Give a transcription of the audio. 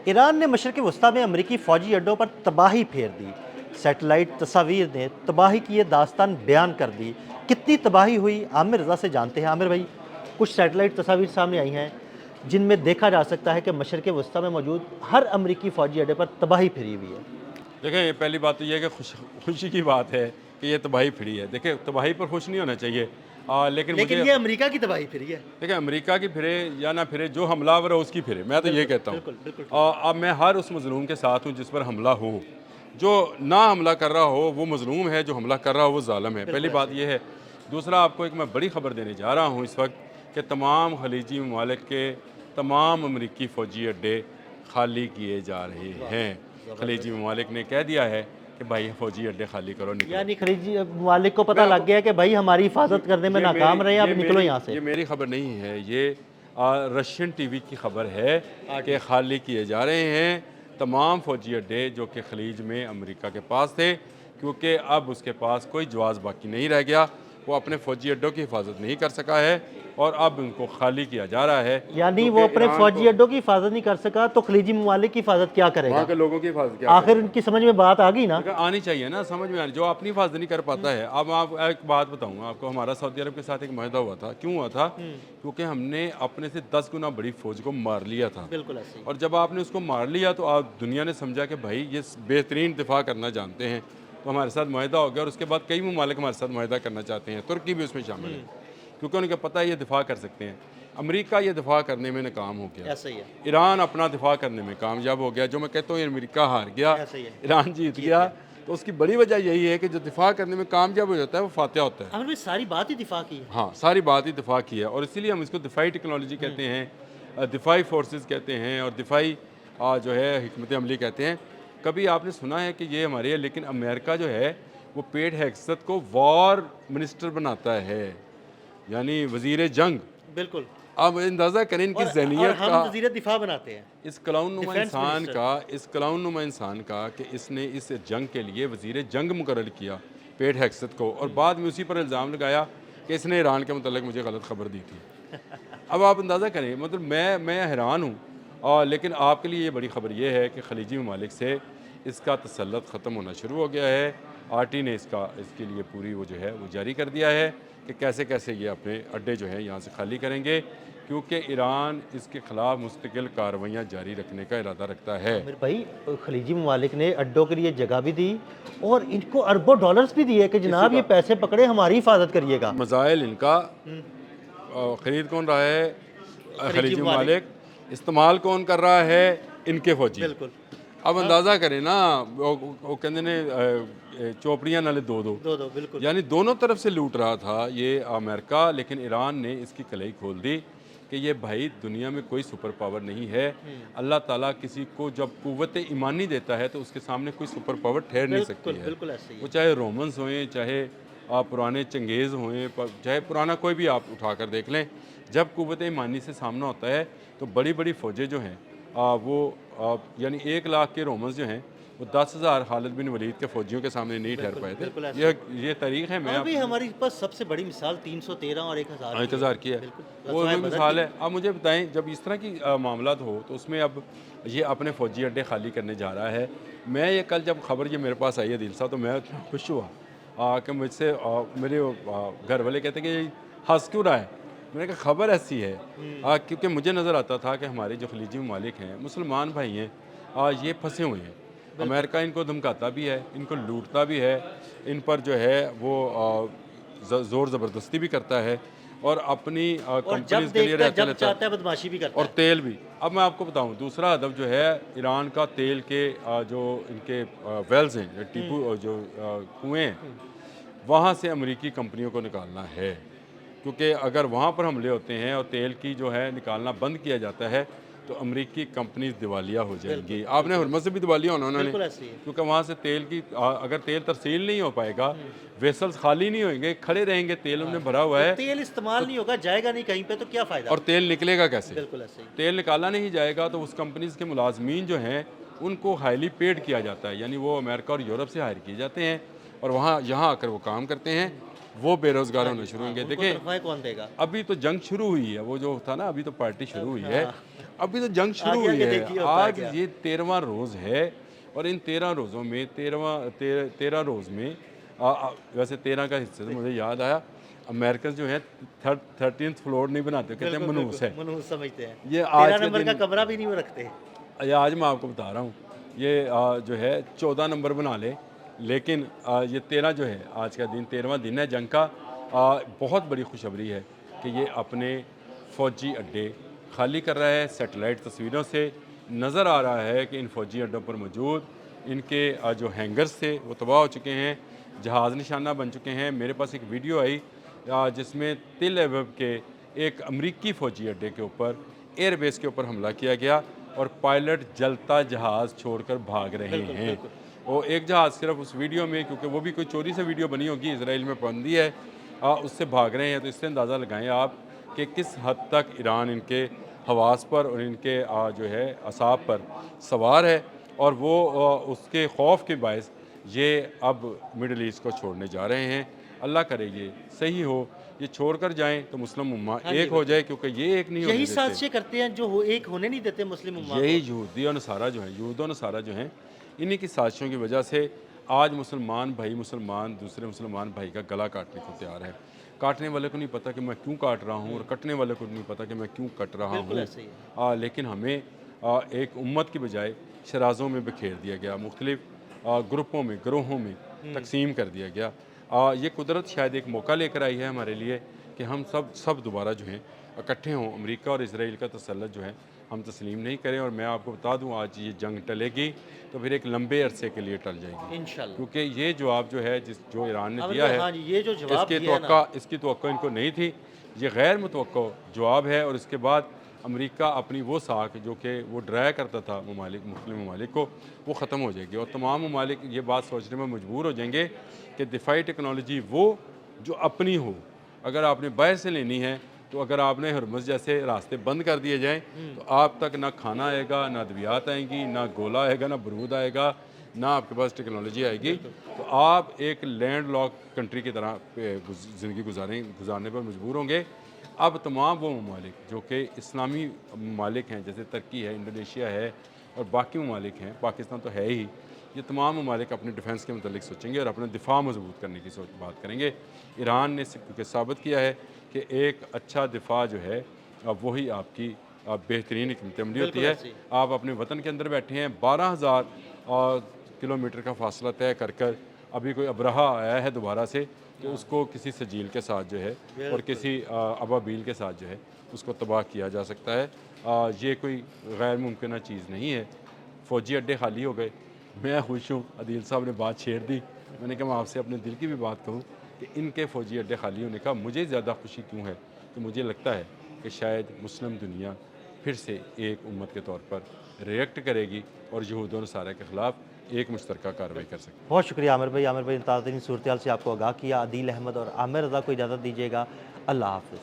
ایران نے مشرق وسطیٰ میں امریکی فوجی اڈوں پر تباہی پھیر دی، سیٹلائٹ تصاویر نے تباہی کی یہ داستان بیان کر دی۔ کتنی تباہی ہوئی عامر رضا سے جانتے ہیں۔ عامر بھائی، کچھ سیٹلائٹ تصاویر سامنے آئی ہیں جن میں دیکھا جا سکتا ہے کہ مشرق وسطیٰ میں موجود ہر امریکی فوجی اڈے پر تباہی پھری ہوئی ہے۔ دیکھیں، یہ پہلی بات تو یہ ہے کہ خوشی کی بات ہے کہ یہ تباہی پھری ہے۔ دیکھیں، تباہی پر خوش نہیں ہونا چاہیے، لیکن مجھے یہ امریکہ کی تباہی پھری ہے۔ دیکھیں، امریکہ کی پھرے یا نہ پھرے، جو حملہ آور ہے اس کی پھرے، میں تو یہ کہتا ہوں۔ بالکل اب میں ہر اس مظلوم کے ساتھ ہوں جس پر حملہ ہو۔ جو نہ حملہ کر رہا ہو وہ مظلوم ہے، جو حملہ کر رہا ہو وہ ظالم ہے۔ پہلی بات یہ ہے۔ دوسرا، آپ کو ایک میں بڑی خبر دینے جا رہا ہوں اس وقت کہ تمام خلیجی ممالک کے تمام امریکی فوجی اڈے خالی کیے جا رہے ہیں۔ خلیجی ممالک نے کہہ دیا ہے کہ بھائی فوجی اڈے خالی کرو، نکلو۔ یعنی خلیجی ممالک کو پتہ لگ گیا کہ بھائی ہماری حفاظت کرنے میں ناکام رہے ہیں، اب نکلو یہاں سے۔ یہ میری خبر نہیں ہے، یہ رشین ٹی وی کی خبر ہے کہ خالی کیے جا رہے ہیں تمام فوجی اڈے جو کہ خلیج میں امریکہ کے پاس تھے، کیونکہ اب اس کے پاس کوئی جواز باقی نہیں رہ گیا۔ وہ اپنے فوجی اڈوں کی حفاظت نہیں کر سکا ہے اور اب ان کو خالی کیا جا رہا ہے۔ یعنی وہ اپنے فوجی اڈوں کی حفاظت نہیں کر سکا تو خلیجی ممالک کی حفاظت کیا کرے گا؟ وہاں کے لوگوں کی حفاظت کیا آخر ان کی سمجھ میں بات آ گئی نا؟ آنی چاہیے نا، سمجھ میں آنی۔ جو اپنی حفاظت نہیں کر پاتا ہے۔ اب آپ ایک بات بتاؤں گا آپ کو، ہمارا سعودی عرب کے ساتھ ایک معاہدہ ہوا تھا۔ کیوں ہوا تھا؟ کیونکہ ہم نے اپنے سے 10 گنا بڑی فوج کو مار لیا تھا۔ بالکل ایسے ہی۔ اور جب آپ نے اس کو مار لیا تو آپ دنیا نے سمجھا کہ بھائی یہ بہترین دفاع کرنا جانتے ہیں، تو ہمارے ساتھ معاہدہ ہو گیا۔ اور اس کے بعد کئی ممالک ہمارے ساتھ معاہدہ کرنا چاہتے ہیں، ترکی بھی اس میں شامل ہے، کیونکہ ان کو پتہ ہے یہ دفاع کر سکتے ہیں۔ امریکہ یہ دفاع کرنے میں ناکام ہو گیا، ایسا ہی ہے۔ ایران اپنا دفاع کرنے میں کامیاب ہو گیا۔ جو میں کہتا ہوں امریکہ ہار گیا، ایسا ہی ہے۔ ایران جیت گیا، تو اس کی بڑی وجہ یہی ہے کہ جو دفاع کرنے میں کامیاب ہو جاتا ہے وہ فاتح ہوتا ہے۔ عامر بھائی، ساری بات ہی دفاع کی ہے۔ ہاں، ساری بات ہی دفاع کی ہے، اور اسی لیے ہم اس کو دفاعی ٹیکنالوجی کہتے ہیں، دفاعی فورسز کہتے ہیں، اور دفاعی جو ہے حکمت عملی کہتے ہیں۔ کبھی آپ نے سنا ہے کہ یہ ہمارے ہے، لیکن امریکہ جو ہے وہ پیٹ ہیگسٹ کو وار منسٹر بناتا ہے، یعنی وزیر جنگ۔ بالکل۔ اب اندازہ کریں ان کی اور ذہنیت ہم کا، وزیر دفاع بناتے ہیں۔ اس کلاؤن نما ڈیفینس انسان منسٹر۔ کا، اس کلاؤن نما انسان کا کہ اس نے اس جنگ کے لیے وزیر جنگ مقرر کیا پیٹ ہیگسٹ کو، اور بعد میں اسی پر الزام لگایا کہ اس نے ایران کے متعلق مجھے غلط خبر دی تھی۔ اب آپ اندازہ کریں، مطلب میں حیران ہوں۔ لیکن آپ کے لیے یہ بڑی خبر یہ ہے کہ خلیجی ممالک سے اس کا تسلط ختم ہونا شروع ہو گیا ہے۔ آرٹی نے اس کے لیے پوری وہ جو ہے وہ جاری کر دیا ہے کہ کیسے کیسے یہ اپنے اڈے جو ہیں یہاں سے خالی کریں گے، کیونکہ ایران اس کے خلاف مستقل کارروائیاں جاری رکھنے کا ارادہ رکھتا ہے۔ عامر بھائی، خلیجی ممالک نے اڈوں کے لیے جگہ بھی دی اور ان کو اربوں ڈالرز بھی دیے کہ جناب یہ پیسے پکڑے، ہماری حفاظت کریے گا۔ میزائل ان کا خرید کون رہا ہے؟ خلیجی ممالک۔ استعمال کون کر رہا ہے؟ ان کے فوجی۔ بالکل۔ اب اندازہ کریں نا، وہ کہتے ہیں چوپڑیاں نالے دو دو، بالکل۔ یعنی دونوں طرف سے لوٹ رہا تھا یہ امریکہ، لیکن ایران نے اس کی کلئی کھول دی کہ یہ بھائی دنیا میں کوئی سپر پاور نہیں ہے۔ اللہ تعالیٰ کسی کو جب قوت ایمانی دیتا ہے تو اس کے سامنے کوئی سپر پاور ٹھہر نہیں سکتی ہے۔ بالکل ایسے ہی ہے۔ وہ چاہے رومنز ہوئیں، چاہے پرانے چنگیز ہوئیں، چاہے پرانا کوئی بھی آپ اٹھا کر دیکھ لیں، جب قوت ایمانی سے سامنا ہوتا ہے تو بڑی بڑی فوجیں جو ہیں وہ یعنی 1,00,000 کے رومنز جو ہیں وہ 10,000 خالد بن ولید کے فوجیوں کے سامنے نہیں ٹھہر پائے تھے۔ یہ تاریخ ہے۔ میں ابھی ہماری پاس سب سے بڑی مثال 313 اور 1,000 کی ہے، وہ مثال ہے۔ اب مجھے بتائیں، جب اس طرح کی معاملات ہو تو اس میں اب یہ اپنے فوجی اڈے خالی کرنے جا رہا ہے۔ میں یہ کل جب خبر یہ میرے پاس آئی ہے دل صاحب، تو میں اتنا خوش ہوا کہ مجھ سے میرے گھر والے کہتے ہیں کہ یہ ہنس کیوں رہا ہے؟ میں نے کہا خبر ایسی ہے، کیونکہ مجھے نظر آتا تھا کہ ہمارے جو خلیجی ممالک ہیں، مسلمان بھائی ہیں، یہ پھنسے ہوئے ہیں۔ امریکہ ان کو دھمکاتا بھی ہے، ان کو لوٹتا بھی ہے، ان پر جو ہے وہ زور زبردستی بھی کرتا ہے، اور اپنی کمپنیز کے لیے رہتا لیتا ہے، بدماشی بھی کرتا ہے، اور تیل بھی۔ اب میں آپ کو بتاؤں، دوسرا ہدف جو ہے ایران کا تیل کے جو ان کے ویلز ہیں، جو کنویں ہیں، وہاں سے امریکی کمپنیوں کو نکالنا ہے، کیونکہ اگر وہاں پر حملے ہوتے ہیں اور تیل کی جو ہے نکالنا بند کیا جاتا ہے تو امریکی کمپنیز دیوالیہ ہو جائیں گی۔ آپ نے حرمت سے بھی دیوالیہ ہونا انہوں نے، کیونکہ وہاں سے تیل کی اگر تیل ترسیل نہیں ہو پائے گا، ویسلز خالی نہیں ہوئیں گے، کھڑے رہیں گے، تیل انہیں بھرا ہوا ہے، تیل استعمال نہیں ہوگا، جائے گا نہیں کہیں پہ، تو کیا فائدہ؟ اور تیل نکلے گا کیسے؟ بالکل ایسے ہی۔ تیل نکالا نہیں جائے گا تو اس کمپنیز کے ملازمین جو ہیں ان کو ہائیلی پیڈ کیا جاتا ہے، یعنی وہ امریکہ اور یورپ سے ہائر کیے جاتے ہیں اور یہاں آ کر وہ کام کرتے ہیں۔ وہ بے روزگار ہونے شروع ہوں گے. ان کو دیکھیں تنخواہیں کون دے گا؟ ابھی تو جنگ شروع ہوئی ہے, وہ جو تھا نا ابھی تو پارٹی شروع ہوئی ہے, ابھی تو جنگ شروع آگے ہوئی ہے. دیکھیے ہوتا ہے آج کیا. یہ 13واں روز ہے اور ان 13 روزوں میں 13 روز میں ویسے 13 کا حصہ سے مجھے یاد آیا, امریکن جو ہیں 13th فلور نہیں بناتے, کہتے ہیں منوس ہے. منحوس سمجھتے ہیں. یہ آج 13 کے نمبر کا دن کمرہ بھی نہیں وہ رکھتے. یہ آج میں آپ کو بتا رہا ہوں, یہ جو ہے 14 نمبر بنا لے, لیکن یہ 13 جو ہے آج کا دن 13واں دن ہے جنگ کا. بہت بڑی خوشخبری ہے کہ یہ اپنے فوجی اڈے خالی کر رہا ہے. سیٹلائٹ تصویروں سے نظر آ رہا ہے کہ ان فوجی اڈوں پر موجود ان کے جو ہینگرز تھے وہ تباہ ہو چکے ہیں, جہاز نشانہ بن چکے ہیں. میرے پاس ایک ویڈیو آئی جس میں تل ایوب کے ایک امریکی فوجی اڈے کے اوپر ایئر بیس کے اوپر حملہ کیا گیا اور پائلٹ جلتا جہاز چھوڑ کر بھاگ رہے ہیں. وہ ایک جہاز صرف اس ویڈیو میں, کیونکہ وہ بھی کوئی چوری سے ویڈیو بنی ہوگی, اسرائیل میں پابندی ہے, اس سے بھاگ رہے ہیں. تو اس سے اندازہ لگائیں آپ کہ کس حد تک ایران ان کے حواس پر اور ان کے جو ہے اعصاب پر سوار ہے, اور وہ اس کے خوف کے باعث یہ اب مڈل ایسٹ کو چھوڑنے جا رہے ہیں. اللہ کرے یہ صحیح ہو, یہ چھوڑ کر جائیں تو مسلم امہ ایک ہو جائے, کیونکہ یہ ایک نہیں ہونے یہی دیتے. سازشیں کرتے ہیں جو ایک ہونے نہیں دیتے مسلم امہ کو. یہی یہودی اور نصارہ جو ہیں, یہود و نصارہ جو ہیں, انہی کی سازشوں کی وجہ سے آج مسلمان بھائی دوسرے مسلمان بھائی کا گلا کاٹنے کو تیار ہے. کاٹنے والے کو نہیں پتہ کہ میں کیوں کاٹ رہا ہوں, اور کٹنے والے کو نہیں پتہ کہ میں کیوں کٹ رہا بالکل ایسے ہی ہوں. لیکن ہمیں ایک امت کی بجائے شرازوں میں بکھیر دیا گیا, مختلف گروپوں میں, گروہوں میں تقسیم کر دیا گیا. یہ قدرت شاید ایک موقع لے کر آئی ہے ہمارے لیے کہ ہم سب دوبارہ جو ہیں اکٹھے ہوں. امریکہ اور اسرائیل کا تسلط جو ہے ہم تسلیم نہیں کریں. اور میں آپ کو بتا دوں, آج یہ جنگ ٹلے گی تو پھر ایک لمبے عرصے کے لیے ٹل جائے گی انشاءاللہ. کیونکہ یہ جواب جو ہے جو ایران نے دیا ہے, ہاں جی, یہ جو جواب اس دیا ہے نا, کی توقع ان کو نہیں تھی. یہ غیر متوقع جواب ہے, اور اس کے بعد امریکہ اپنی وہ ساکھ جو کہ وہ ڈرایا کرتا تھا مختلف ممالک کو, وہ ختم ہو جائے گی. اور تمام ممالک یہ بات سوچنے میں مجبور ہو جائیں گے کہ دفاعی ٹیکنالوجی وہ جو اپنی ہو. اگر آپ نے باہر سے لینی ہے تو اگر آپ نے ہرمز جیسے راستے بند کر دیے جائیں تو آپ تک نہ کھانا آئے گا, نہ ادویات آئیں گی, نہ گولا آئے گا, نہ برود آئے گا, نہ آپ کے پاس ٹیکنالوجی آئے گی. تو آپ ایک لینڈ لاک کنٹری کی طرح زندگی گزارنے پر مجبور ہوں گے. اب تمام وہ ممالک جو کہ اسلامی ممالک ہیں, جیسے ترکی ہے, انڈونیشیا ہے اور باقی ممالک ہیں, پاکستان تو ہے ہی, یہ تمام ممالک اپنے ڈیفنس کے متعلق سوچیں گے اور اپنا دفاع مضبوط کرنے کی بات کریں گے. ایران نے کیونکہ ثابت کیا ہے کہ ایک اچھا دفاع جو ہے وہی آپ کی بہترین حکمت عملی ہوتی ہے. آپ اپنے وطن کے اندر بیٹھے ہیں, 12,000 کلومیٹر کا فاصلہ طے کر ابھی کوئی ابرہہ آیا ہے دوبارہ سے تو اس کو کسی سجیل کے ساتھ جو ہے اور کسی ابابیل کے ساتھ جو ہے اس کو تباہ کیا جا سکتا ہے. یہ کوئی غیر ممکنہ چیز نہیں ہے. فوجی اڈے خالی ہو گئے, میں خوش ہوں. عدیل صاحب نے بات چھیڑ دی, میں نے کہا میں آپ سے اپنے دل کی بھی بات کہوں کہ ان کے فوجی اڈے خالی ہونے کا مجھے زیادہ خوشی کیوں ہے, کہ مجھے لگتا ہے کہ شاید مسلم دنیا پھر سے ایک امت کے طور پر ریئیکٹ کرے گی اور یہود و نصارہ کے خلاف ایک مشترکہ کارروائی کر سکتی ہے. بہت شکریہ عامر بھائی. عامر بھائی نے تازہ ترین صورتحال سے آپ کو آگاہ کیا. عدیل احمد اور عامر رضا کو اجازت دیجیے گا. اللہ حافظ.